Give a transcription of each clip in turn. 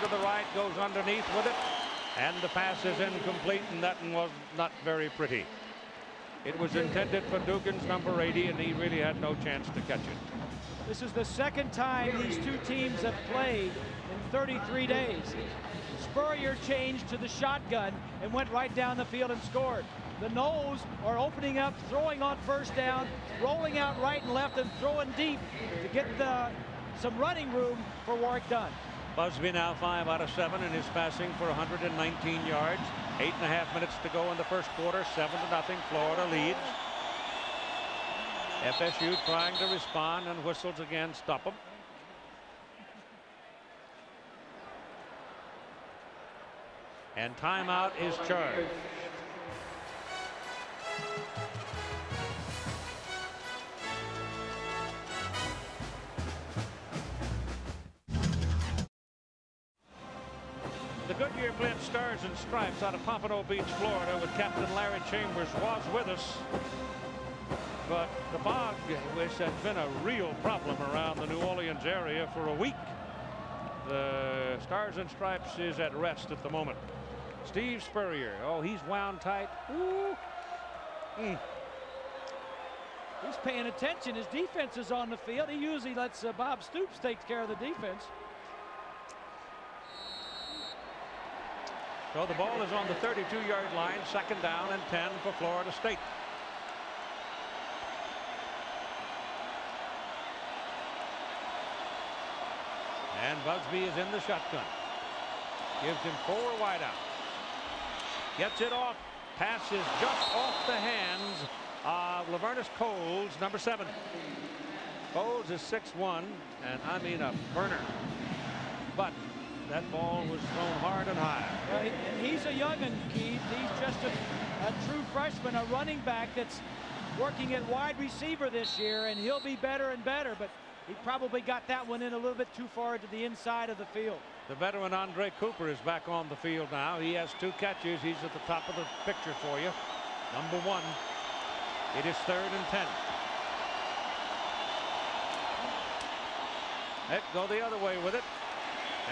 to the right, goes underneath with it, and the pass is incomplete, and that one was not very pretty. It was intended for Dugans, number 80, and he really had no chance to catch it. This is the second time these two teams have played in 33 days. Spurrier changed to the shotgun and went right down the field and scored. The Noles are opening up, throwing on first down, rolling out right and left and throwing deep to get some running room for Warrick Dunn. Busby now 5 out of 7 in his passing for 119 yards. 8.5 minutes to go in the first quarter. 7-0. Florida leads. FSU trying to respond, and whistles again stop them. And timeout is charged. The Goodyear Flint Stars and Stripes out of Pompano Beach, Florida, with Captain Larry Chambers was with us. But the fog, which has been a real problem around the New Orleans area for a week. The Stars and Stripes is at rest at the moment. Steve Spurrier, oh, he's wound tight. Ooh. He's paying attention. His defense is on the field. He usually lets Bob Stoops take care of the defense. So the ball is on the 32-yard line, 2nd down and 10 for Florida State. And Busby is in the shotgun. Gives him 4 wideouts. Gets it off. Pass is just off the hands of Lavernus Coles, number 7. Coles is 6'1", and I mean a burner. But that ball was thrown hard and high. Right, and he's a young'un, Keith. He's just a true freshman, a running back that's working at wide receiver this year, and he'll be better and better. But he probably got that one in a little bit too far to the inside of the field. The veteran Andre Cooper is back on the field now. He has 2 catches. He's at the top of the picture for you. Number 1. It is 3rd and 10. Heck, go the other way with it.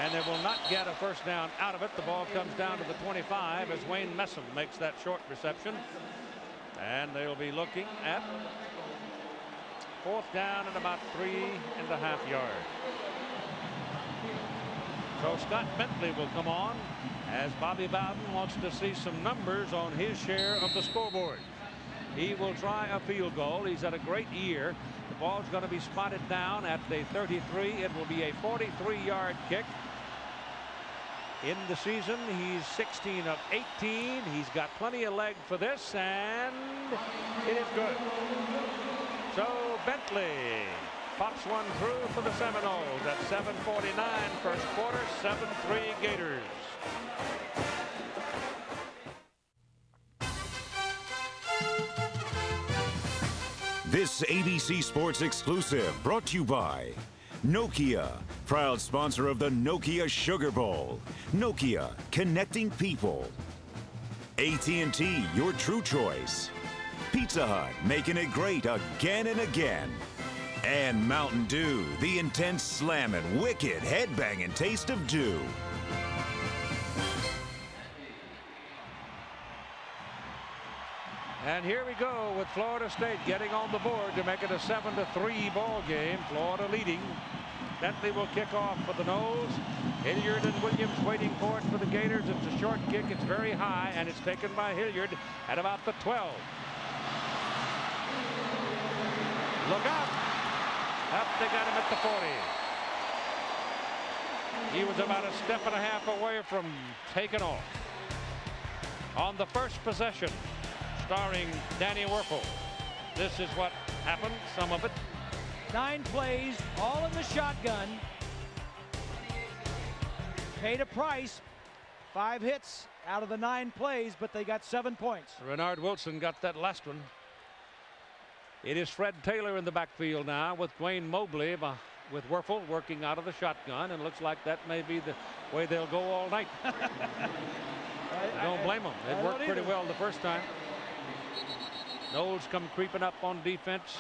And they will not get a first down out of it. The ball comes down to the 25 as Wayne Messam makes that short reception. And they'll be looking at 4th down and about 3.5 yards. So Scott Bentley will come on as Bobby Bowden wants to see some numbers on his share of the scoreboard. He will try a field goal. He's had a great year. The ball's going to be spotted down at the 33. It will be a 43-yard kick. In the season, he's 16 of 18. He's got plenty of leg for this, and it is good. So Bentley pops one through for the Seminoles at 7:49 first quarter, 7-3 Gators. This ABC Sports exclusive brought to you by Nokia, proud sponsor of the Nokia Sugar Bowl. Nokia, connecting people. AT&T, your true choice. Pizza Hut, making it great again and again. And Mountain Dew, the intense slamming, wicked, headbanging taste of dew. And here we go with Florida State getting on the board to make it a 7-3 ball game. Florida leading. Bentley will kick off for the Noles. Hilliard and Williams waiting for it for the Gators. It's a short kick. It's very high, and it's taken by Hilliard at about the 12. Look out. Up, they got him at the 40. He was about a step and a half away from taking off. On the first possession, starring Danny Werfel. This is what happened, some of it. 9 plays, all in the shotgun. Paid a price. 5 hits out of the 9 plays, but they got 7 points. Renard Wilson got that last one. It is Fred Taylor in the backfield now with Dwayne Mobley with Werfel working out of the shotgun, and looks like that may be the way they'll go all night. I don't blame them. It worked pretty well the first time. Noles come creeping up on defense,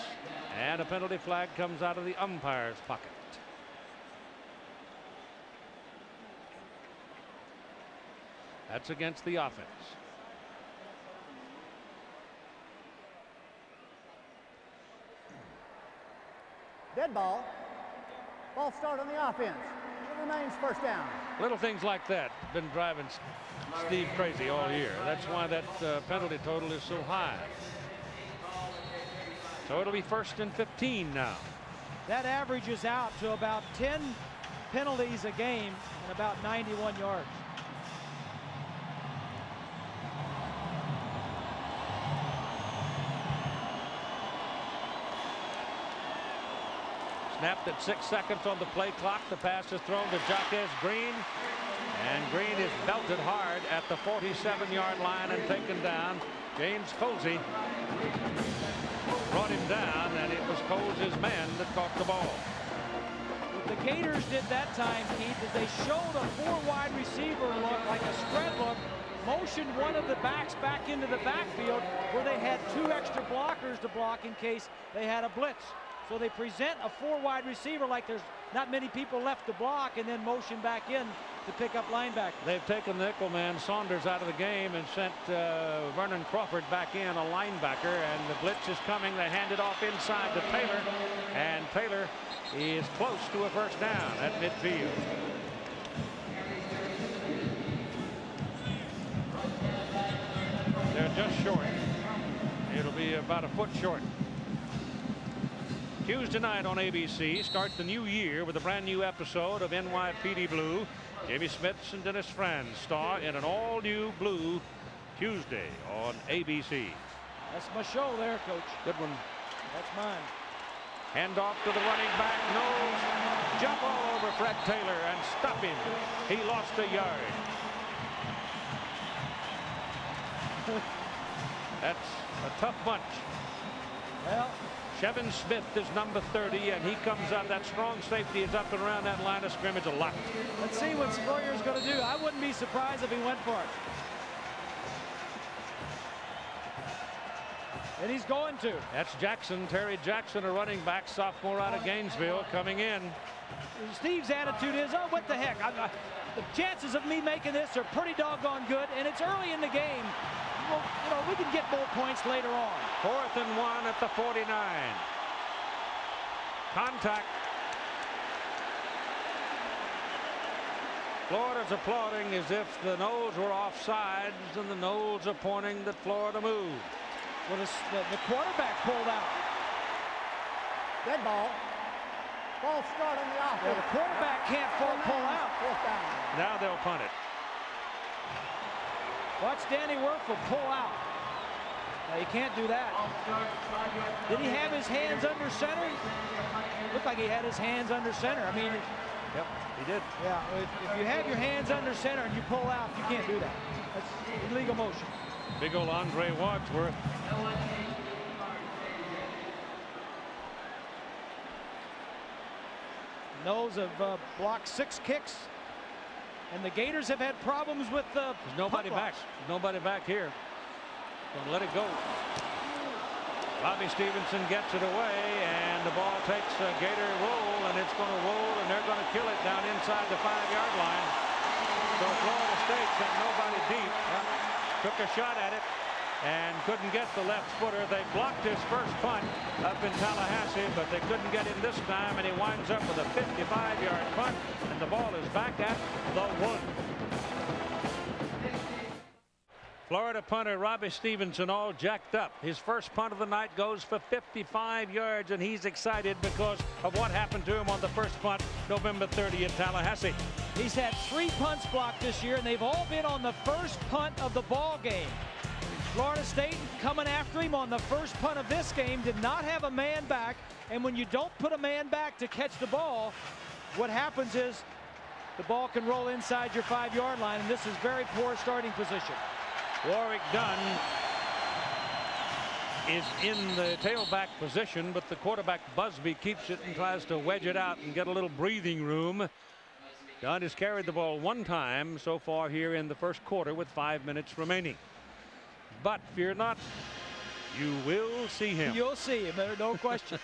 and a penalty flag comes out of the umpire's pocket. That's against the offense. Dead ball. Ball start on the offense. It remains first down. Little things like that have been driving Steve crazy all year. That's why that penalty total is so high. So it'll be 1st and 15 now. That averages out to about 10 penalties a game and about 91 yards. Snapped at 6 seconds on the play clock. The pass is thrown to Jaquez Green. And Green is belted hard at the 47-yard line and taken down. James Colzie brought him down, and it was Colzie's man that caught the ball. What the Gators did that time, Keith, is they showed a 4 wide receiver look, like a spread look, motioned one of the backs back into the backfield where they had 2 extra blockers to block in case they had a blitz. So they present a 4 wide receiver like there's not many people left to block, and then motion back in to pick up linebacker. They've taken the nickel man Saunders out of the game and sent Vernon Crawford back in, a linebacker, and the blitz is coming. They hand it off inside to Taylor, and Taylor is close to a first down at midfield. They're just short. It'll be about a foot short. Tuesday night on ABC starts the new year with a brand new episode of NYPD Blue. Jamie Smits and Dennis Franz star in an all-new Blue Tuesday on ABC. That's my show there, Coach. Good one. That's mine. Hand off to the running back. Nose. Jump all over Fred Taylor and stop him. He lost a yard. That's a tough bunch. Well, Chevin Smith is number 30, and he comes up. That strong safety is up and around that line of scrimmage a lot. let's see what Spurrier's going to do. I wouldn't be surprised if he went for it. And he's going to. That's Jackson, Terry Jackson, a running back, sophomore out of Gainesville, coming in. Steve's attitude is, oh, what the heck. The chances of me making this are pretty doggone good, and it's early in the game. Well, you know, we can get more points later on. 4th and 1 at the 49. Contact. Florida's applauding as if the Noles were offsides, and the Noles are pointing that Florida moved. Well, the quarterback pulled out. Dead ball. Ball start on the offense. Well, the quarterback can't pull out. Fourth down. Now they'll punt it. Watch Danny Werfel pull out. Now, you can't do that. Did he have his hands under center? Looked like he had his hands under center. I mean, Yep, he did. yeah, if you have your hands under center and you pull out, you can't do that. That's illegal motion. Big old Andre Wadsworth. Noles have blocked 6 kicks, and the Gators have had problems with the There's nobody back. There's nobody back here. Gonna let it go. Robbie Stevenson gets it away, and the ball takes a Gator roll, and it's going to roll, and they're going to kill it down inside the 5-yard line. So Florida State sent nobody deep. Took a shot at it and couldn't get the left footer. They blocked his first punt up in Tallahassee, but they couldn't get him this time, and he winds up with a 55-yard punt, and the ball is back at the 1. Florida punter Robbie Stevenson all jacked up. His first punt of the night goes for 55 yards, and he's excited because of what happened to him on the first punt November 30 at Tallahassee. He's had 3 punts blocked this year, and they've all been on the first punt of the ball game. Florida State coming after him on the first punt of this game did not have a man back, and when you don't put a man back to catch the ball, what happens is the ball can roll inside your 5-yard line, and this is very poor starting position. Warwick Dunn is in the tailback position, but the quarterback Busby keeps it and tries to wedge it out and get a little breathing room. Dunn has carried the ball 1 time so far here in the first quarter with 5 minutes remaining. But fear not, you will see him. You'll see him, there's no question.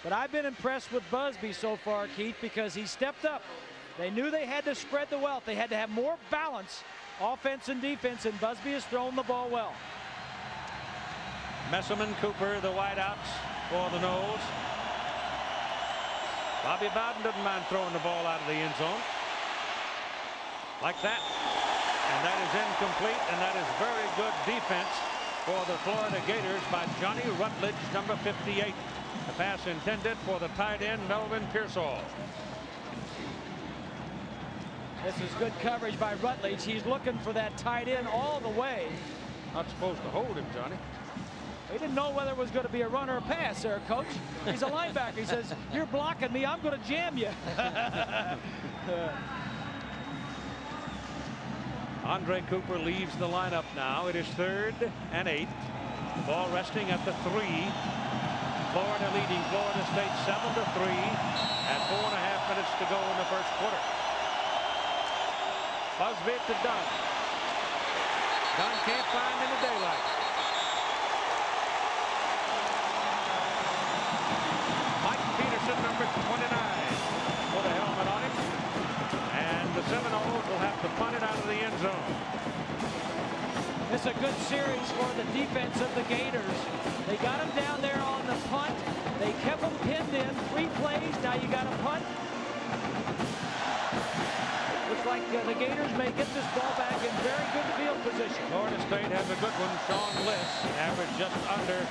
But I've been impressed with Busby so far, Keith, because he stepped up. They knew they had to spread the wealth. They had to have more balance, offense and defense, and Busby has thrown the ball well. Messerman, Cooper, the wideouts for the Noles. Bobby Bowden doesn't mind throwing the ball out of the end zone. Like that. And that is incomplete, and that is very good defense for the Florida Gators by Johnny Rutledge, number 58. The pass intended for the tight end, Melvin Pearsall. This is good coverage by Rutledge. He's looking for that tight end all the way. Not supposed to hold him, Johnny. He didn't know whether it was going to be a run or a pass there, Coach. He's a linebacker. He says, you're blocking me. I'm going to jam you. Andre Cooper leaves the lineup now. It is 3rd and 8. Ball resting at the 3. Florida leading Florida State 7-3 at 4.5 minutes to go in the first quarter. Busby to Dunn. Dunn can't find in the daylight. Mike Peterson, number 29, put a helmet on him. And the Seminoles will have to punt it out of the end zone. It's a good series for the defense of the Gators. They got him down there on the punt. They kept him pinned in. 3 plays. Now you got a punt. Looks like the Gators may get this ball back in very good field position. Florida State has a good one. Sean Liss averaged just under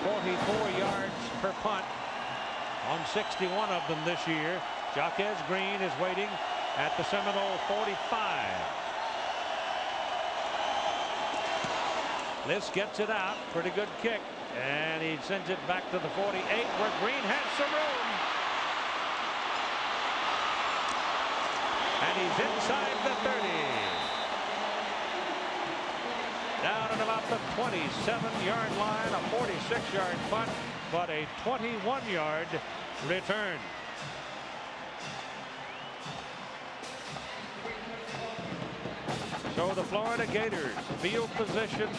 44 yards per punt on 61 of them this year. Jaquez Green is waiting at the Seminole 45. Liss gets it out. Pretty good kick. And he sends it back to the 48 where Green has some room. And he's inside the 30. Down at about the 27-yard line. A 46-yard punt, but a 21-yard return. So the Florida Gators, field position,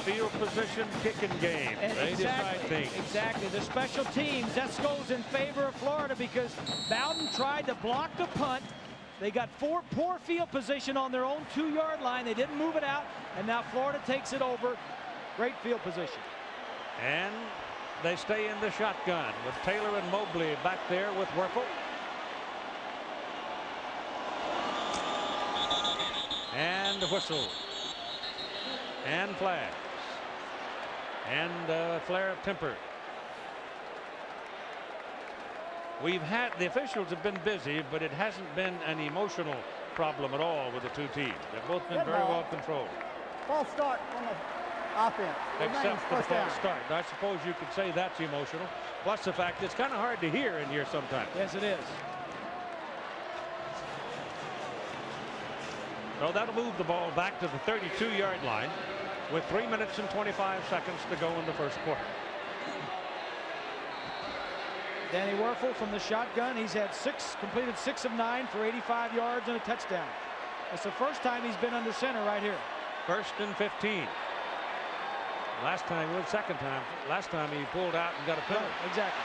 kicking game. And they decide things. Exactly. The special teams, that goes in favor of Florida because Bowden tried to block the punt. They got poor field position on their own 2-yard line. They didn't move it out, and now Florida takes it over. Great field position. And they stay in the shotgun with Taylor and Mobley back there with Werfel. And whistle. And flags. And flare of temper. The officials have been busy, but it hasn't been an emotional problem at all with the two teams. They've both been very well controlled. False start on the offense. Except for the false start. I suppose you could say that's emotional. Plus the fact it's kind of hard to hear in here sometimes. Yes, it is. So that'll move the ball back to the 32-yard line with 3 minutes and 25 seconds to go in the first quarter. Danny Werfel from the shotgun. He's had completed 6 of 9 for 85 yards and a touchdown. That's the first time he's been under center right here. 1st and 15. Second time. Last time he pulled out and got a penalty. No, exactly.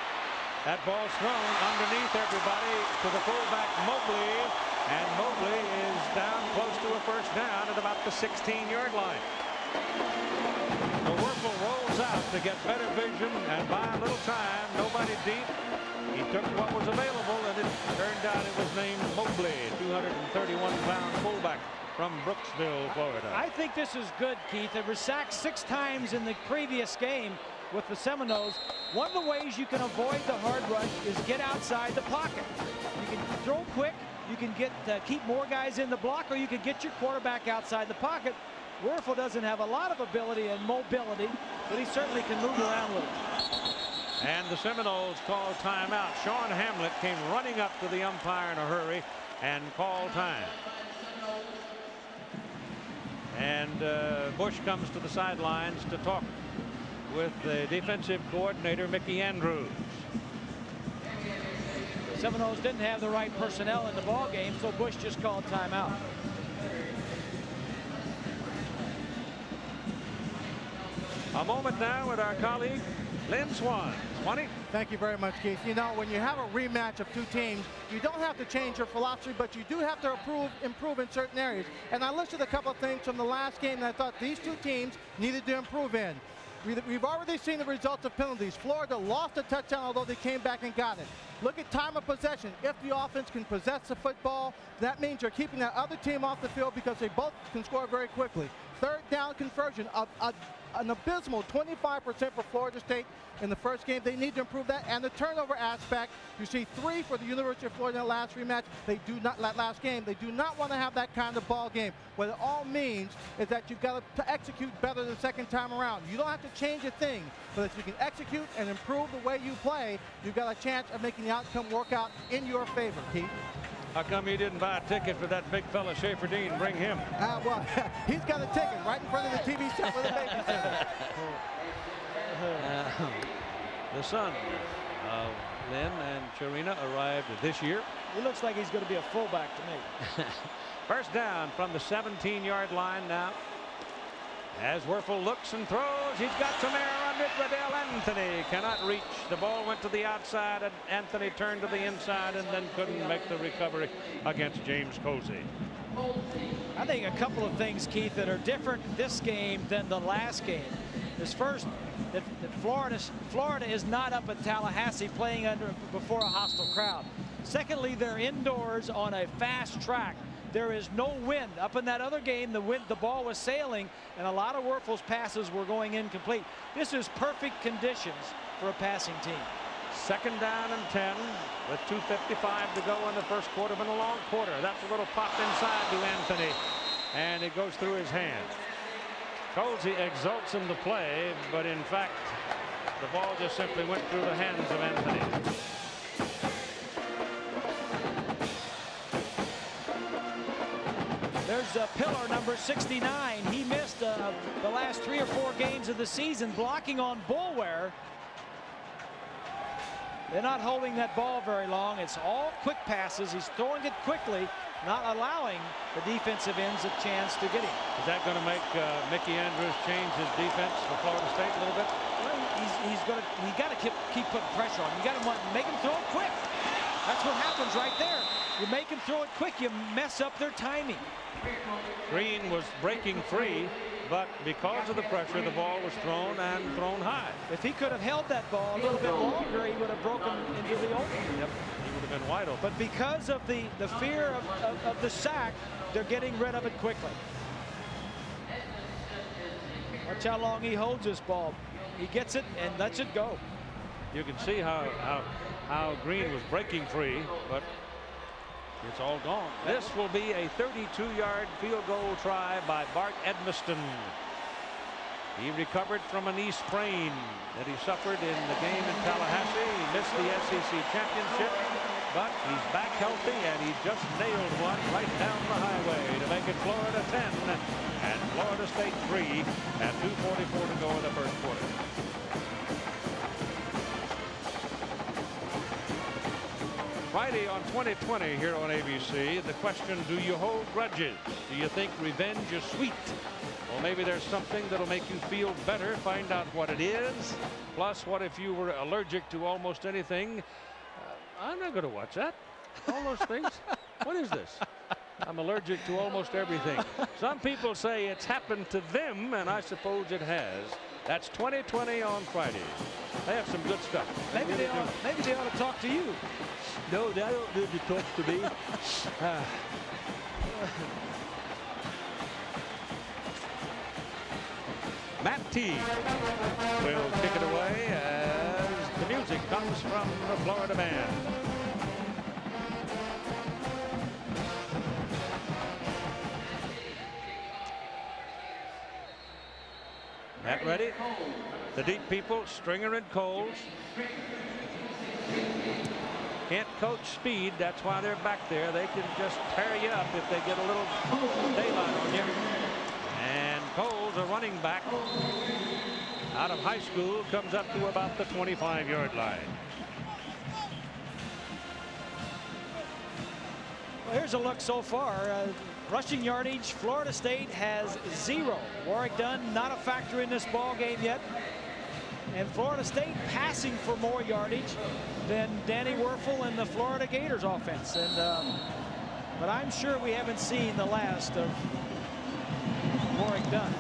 That ball's thrown underneath everybody to the fullback Mobley, and Mobley is down close to a first down at about the 16-yard line. The Werfel rolls out to get better vision and buy a little time. Nobody deep. He took what was available, and it turned out it was named Mobley, 231-pound fullback from Brooksville, Florida. I think this is good, Keith. They were sacked 6 times in the previous game with the Seminoles. One of the ways you can avoid the hard rush is get outside the pocket. You can throw quick, you can keep more guys in the block, or you can get your quarterback outside the pocket. Werfel doesn't have a lot of ability and mobility, but he certainly can move around a little. And the Seminoles called timeout. Sean Hamlet came running up to the umpire in a hurry and called time. And Bush comes to the sidelines to talk with the defensive coordinator, Mickey Andrews. The Seminoles didn't have the right personnel in the ball game, so Bush just called timeout. A moment now with our colleague Lynn Swan. Swanee. Thank you very much, Keith. You know, when you have a rematch of two teams, you don't have to change your philosophy, but you do have to improve in certain areas. And I listed a couple of things from the last game that I thought these two teams needed to improve in. We've already seen the results of penalties. Florida lost a touchdown, although they came back and got it. Look at time of possession. If the offense can possess the football, that means you're keeping that other team off the field because they both can score very quickly. Third down conversion of an abysmal 25% for Florida State in the first game. They need to improve that. And the turnover aspect, you see 3 for the University of Florida in the last rematch. They do not, last game, they do not want to have that kind of ball game. What it all means is that you've got to execute better the second time around. You don't have to change a thing, but if you can execute and improve the way you play, you've got a chance of making the outcome work out in your favor, Keith. How come he didn't buy a ticket for that big fella, Schaefer Dean? Bring him. Well, he's got a ticket right in front of the TV set with a babysitter. The son of Lynn and Charina arrived this year. He looks like he's going to be a fullback to me. First down from the 17-yard line now. As Wuerffel looks and throws, he's got some air under it. Riddell Anthony cannot reach. The ball went to the outside, and Anthony turned to the inside and then couldn't make the recovery against James Colzie. I think a couple of things, Keith, that are different this game than the last game. Is first, that Florida is not up at Tallahassee playing before a hostile crowd. Secondly, they're indoors on a fast track. There is no wind. Up in that other game, the ball was sailing, and a lot of Wuerffel's passes were going incomplete. This is perfect conditions for a passing team. Second down and 10 with 2:55 to go in the first quarter, but a long quarter. That's a little pop inside to Anthony, and it goes through his hands. Colzie exults in the play, but in fact, the ball just simply went through the hands of Anthony. There's pillar number 69. He missed the last 3 or 4 games of the season blocking on Boulware. They're not holding that ball very long. It's all quick passes. He's throwing it quickly, not allowing the defensive ends a chance to get him. Is that going to make Mickey Andrews change his defense for Florida State a little bit? Well, he's got to keep putting pressure on. You got to make him throw it quick. That's what happens right there. You make him throw it quick, you mess up their timing. Green was breaking free, but because of the pressure, the ball was thrown and thrown high. If he could have held that ball a little bit longer, he would have broken into the opening. Yep, he would have been wide open. But because of the fear of the sack, they're getting rid of it quickly. Watch how long he holds this ball. He gets it and lets it go. You can see how Green was breaking free, but it's all gone. This will be a 32-yard field goal try by Bart Edmiston. He recovered from a knee sprain that he suffered in the game in Tallahassee. He missed the SEC championship, but he's back healthy, and he just nailed one right down the highway to make it Florida 10 and Florida State 3 at 2:44 to go in the first quarter. Friday on 20/20 here on ABC. The question, do you hold grudges? Do you think revenge is sweet? Well, maybe there's something that'll make you feel better. Find out what it is. Plus, what if you were allergic to almost anything? I'm not going to watch that. All those things. What is this? I'm allergic to almost everything. Some people say it's happened to them, and I suppose it has. That's 20/20 on Friday. They have some good stuff. Maybe they ought to talk to you. No, they don't need to talk to me. Matt T will kick it away as the music comes from the Florida band. Matt ready? The deep people, Stringer and Coles. Can't coach speed. That's why they're back there. They can just tear you up if they get a little daylight on you. And Coles, a running back out of high school, comes up to about the 25-yard line. Well, here's a look so far. Rushing yardage, Florida State has 0. Warrick Dunn not a factor in this ball game yet. and Florida State passing for more yardage than Danny Werfel and the Florida Gators offense. And but I'm sure we haven't seen the last of Warrick Dunn.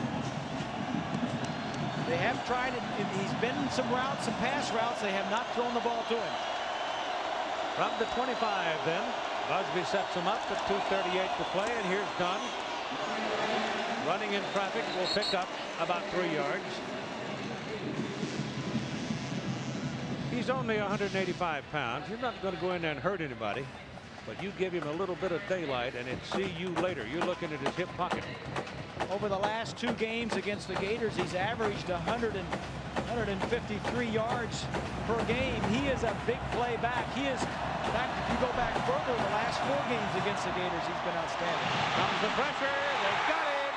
They have tried it. He's been in some routes, some pass routes. They have not thrown the ball to him. From the 25 then, Busby sets him up at 2:38 to play, and here's Dunn. Running in traffic will pick up about 3 yards. He's only 185 pounds. You're not going to go in there and hurt anybody, but you give him a little bit of daylight and it's see you later. You're looking at his hip pocket. Over the last 2 games against the Gators, he's averaged 153 yards per game. He is a big play back. He is, in fact, if you go back further, the last 4 games against the Gators, he's been outstanding. Comes the pressure. They got him.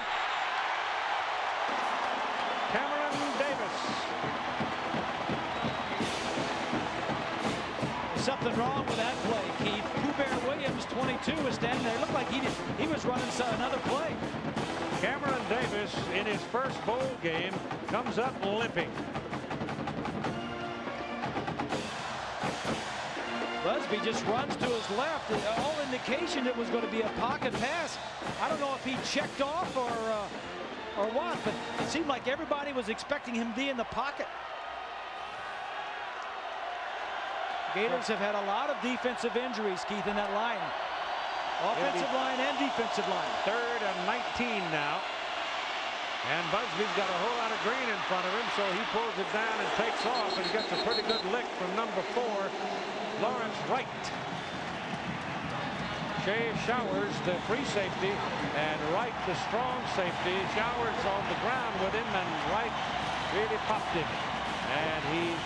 Cameron Davis. There's something wrong with that play, Keith. Hubert Williams, 22, was standing there. It looked like he was running another play. Cameron Davis, in his first bowl game, comes up limping. Busby just runs to his left. All indication it was going to be a pocket pass. I don't know if he checked off or what, but it seemed like everybody was expecting him to be in the pocket. Gators have had a lot of defensive injuries, Keith, in that line. Offensive line and defensive line. 3rd and 19 now. And Busby's got a whole lot of green in front of him, so he pulls it down and takes off and gets a pretty good lick from number 4, Lawrence Wright. Shea Showers, the free safety, and Wright, the strong safety. Showers on the ground with him, and Wright really popped him. And he's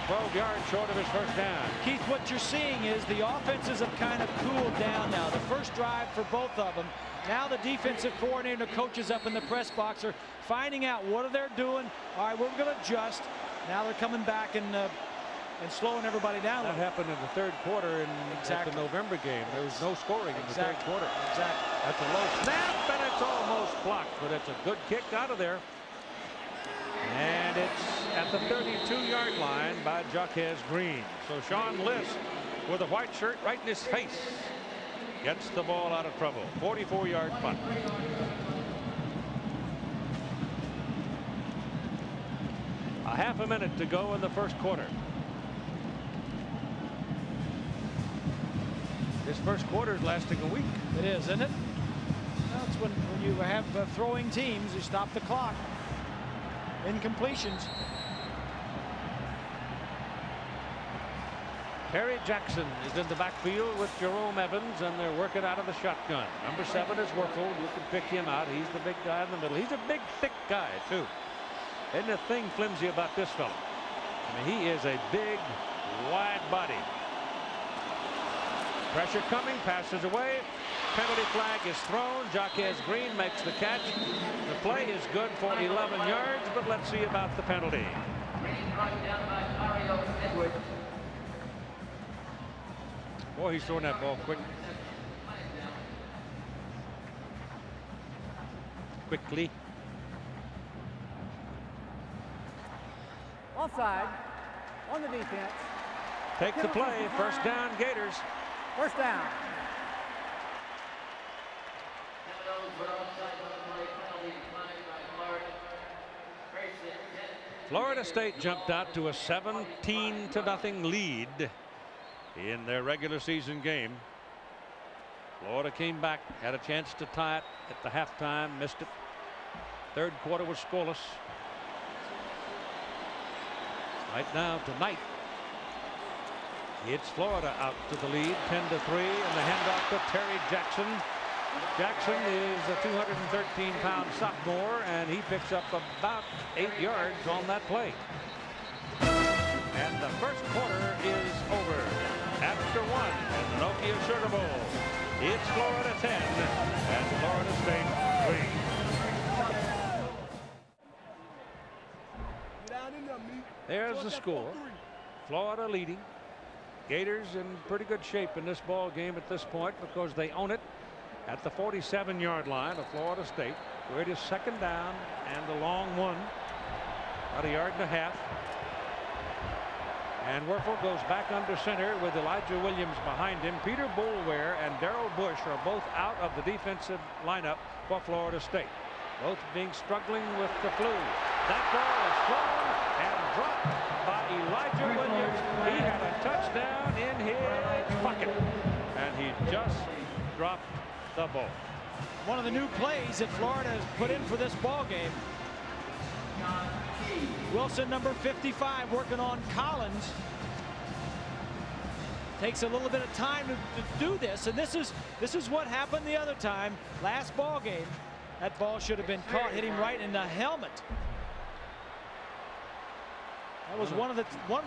12 yards short of his first down. Keith, what you're seeing is the offenses have kind of cooled down now. The first drive for both of them. Now the defensive coordinator, the coaches up in the press box are finding out what are they doing. All right, we're going to adjust. Now they're coming back and slowing everybody down. That happened in the 3rd quarter at the November game. There was no scoring in the 3rd quarter. Exactly. That's a low snap, and it's almost blocked, but it's a good kick out of there. And it's at the 32-yard line by Jaquez Green. So Sean List, with a white shirt right in his face, gets the ball out of trouble. 44-yard punt. A half a minute to go in the first quarter. This first quarter is lasting a week. It is, isn't it? That's when you have throwing teams, you stop the clock. Incompletions. Terry Jackson is in the backfield with Jerome Evans, and they're working out of the shotgun. Number 7 is Werfel. You can pick him out. He's the big guy in the middle. He's a big, thick guy, too. Isn't a thing flimsy about this fella? I mean, he is a big, wide body. Pressure coming, passes away. Penalty flag is thrown. Jaquez Green makes the catch. The play is good for 11 yards, but let's see about the penalty. Boy, he's throwing that ball quickly. Offside on the defense. Take the play. First down, Gators. First down. Florida State jumped out to a 17-0 lead in their regular season game. Florida came back, had a chance to tie it at the halftime, missed it. 3rd quarter was scoreless. Right now tonight, it's Florida out to the lead, 10-3, and the handoff to Terry Jackson. Jackson is a 213-pound sophomore, and he picks up about 8 yards on that play. And the first quarter is over. After 1 in the Nokia Sugar Bowl, it's Florida 10 and Florida State 3. There's the score. Florida leading. Gators in pretty good shape in this ball game at this point because they own it at the 47-yard line of Florida State, where it is 2nd down and a long one. About a yard and a half. And Wuerffel goes back under center with Elijah Williams behind him. Peter Boulware and Darrell Bush are both out of the defensive lineup for Florida State. Both being struggling with the flu. That ball is thrown and dropped by Elijah Williams. He had a touchdown in his pocket. And he just dropped the ball. One of the new plays that Florida has put in for this ball game. Wilson, number 55, working on Collins. Takes a little bit of time to do this, and this is what happened the other time. Last ball game, that ball should have been caught, hit him right in the helmet. That was one of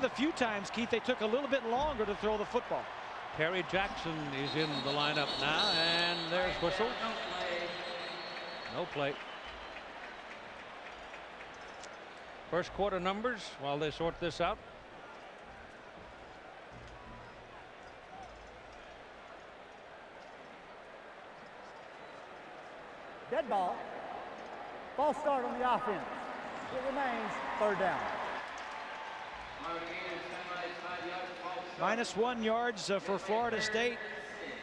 the few times, Keith, they took a little bit longer to throw the football. Perry Jackson is in the lineup now, and there's whistle. No play. First quarter numbers while they sort this out. Dead ball. False start on the offense. It remains third down. -1 yards for Florida State.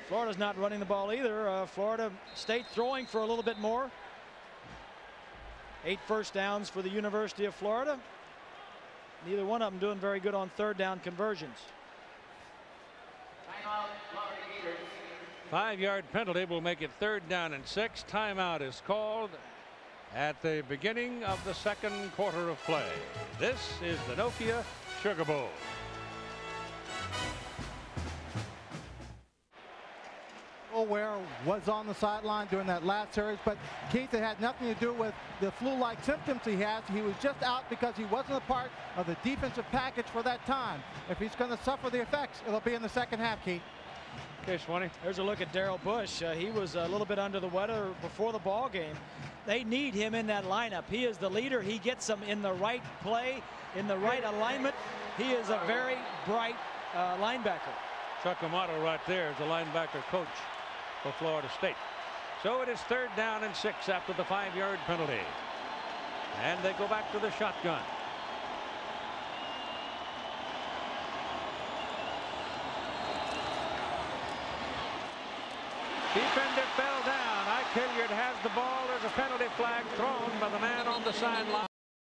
Florida's not running the ball either. Florida State throwing for a little bit more. 8 first downs for the University of Florida. Neither one of them doing very good on third down conversions. 5-yard penalty will make it 3rd down and 6. Timeout is called at the beginning of the second quarter of play. This is the Nokia Sugar Bowl. Where was on the sideline during that last series, but Keith, it had nothing to do with the flu-like symptoms he has. He was just out because he wasn't a part of the defensive package for that time. If he's going to suffer the effects, it'll be in the second half, Keith. Okay, Swanee. There's a look at Darrell Bush. He was a little bit under the weather before the ball game. They need him in that lineup. He is the leader. He gets them in the right play, in the right alignment. He is a very bright linebacker. Chuck Amato right there is the linebacker coach for Florida State. So it is 3rd down and 6 after the 5-yard penalty. And they go back to the shotgun. Defender fell down. Ike Hilliard has the ball. There's a penalty flag thrown by the man on the sideline.